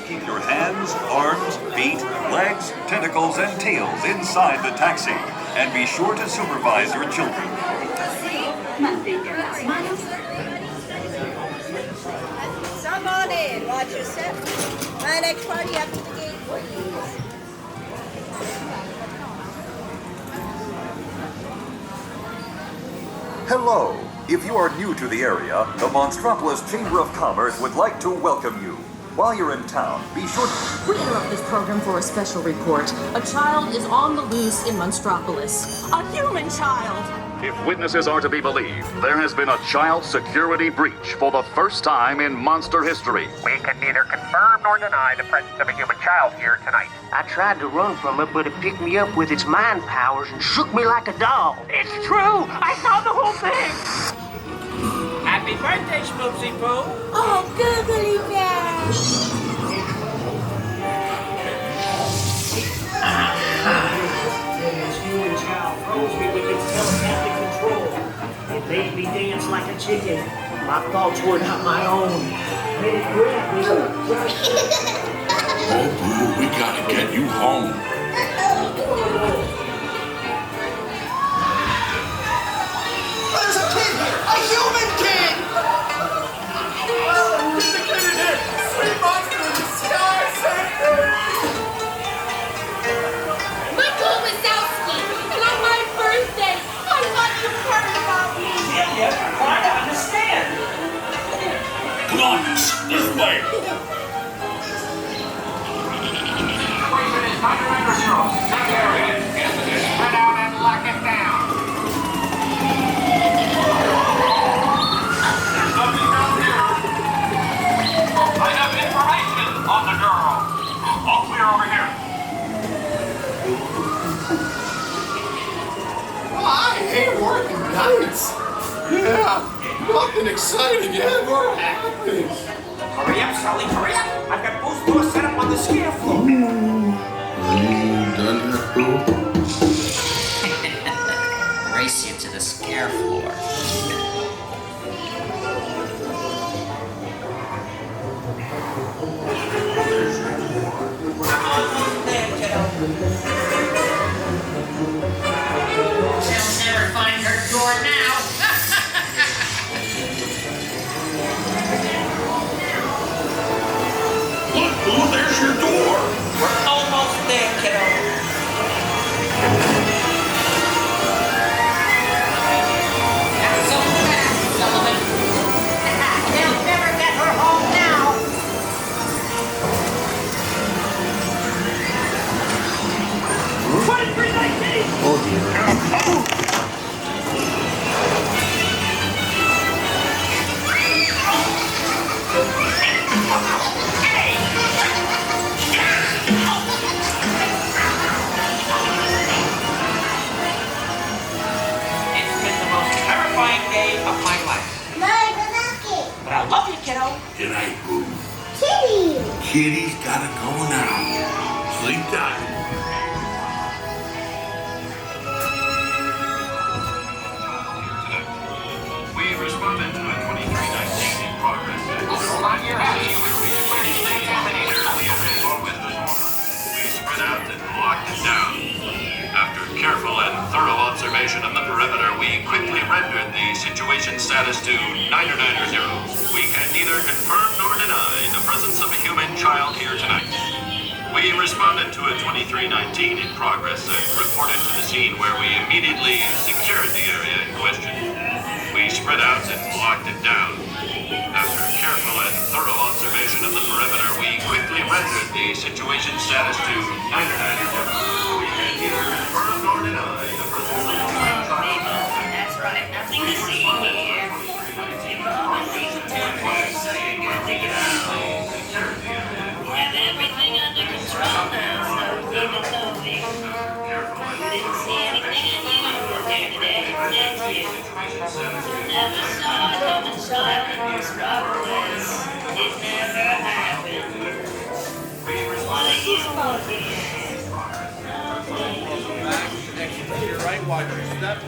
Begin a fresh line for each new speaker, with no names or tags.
Keep your hands, arms, feet, legs, tentacles, and tails inside the taxi. And be sure to supervise your children.
Come on in, watch your step. My next party up to the gate, please.
Hello. If you are new to the area, the Monstropolis Chamber of Commerce would like to welcome you. While you're in town, be sure to...
We interrupt this program for a special report. A child is on the loose in Monstropolis. A human child!
If witnesses are to be believed, there has been a child security breach for the first time in monster history.
We can neither confirm nor deny the presence of a human child here tonight.
I tried to run from it, but it picked me up with its mind powers and shook me like a doll.
It's true! I saw the whole thing! Happy birthday, Spoopsy Poo!
Oh, googly bear!
This human child froze me with its telepathic control. It made me dance like a chicken. My thoughts were not my own. Made it grab me.
Oh, Boo, we gotta get you home.
There's a kid here! A human kid! Oh, get the kid in here! Sweet monster in the sky, save me!
Michael Wazowski, and on my birthday, I thought you cared about me.
Yeah, I'm trying to understand.
Come on, this way.
Situation is under control. Take care of it. Spread out and lock it down. There's nothing down here. I have information on the girl. All clear over here.
I hate working nights. Yeah, nothing exciting ever happens.
Hurry up, Sulley, hurry up! I've got both doors set up on the scare floor.
Done that, Boo?
Race you to the scare floor. She'll never find her door now.
Look, Boo, there's your door.
We're almost there, kiddo.
Not so fast, Sullivan. They'll never get her home now.
Oh, dear.
It's been the most terrifying day of my life. But I love you, kiddo.
Good night, Boo.
Kitty!
Kitty's gotta go now. Sleep tight.
We responded to a 2319 in progress. On your ass, you would be
to a 2319 in progress and reported to the scene where we immediately secured the area in question. We spread out and locked it down. After careful and thorough observation of the perimeter, we quickly rendered the situation status to 99. We can neither confirm nor deny the presence of
That's right, nothing to see here. You've always been tempted, so you're good to go. We have everything under control now, so even though we didn't see anything unusual here today, did you? Never saw a human child in Metropolis. It never happened. What are you looking at?
To your right, watch your step.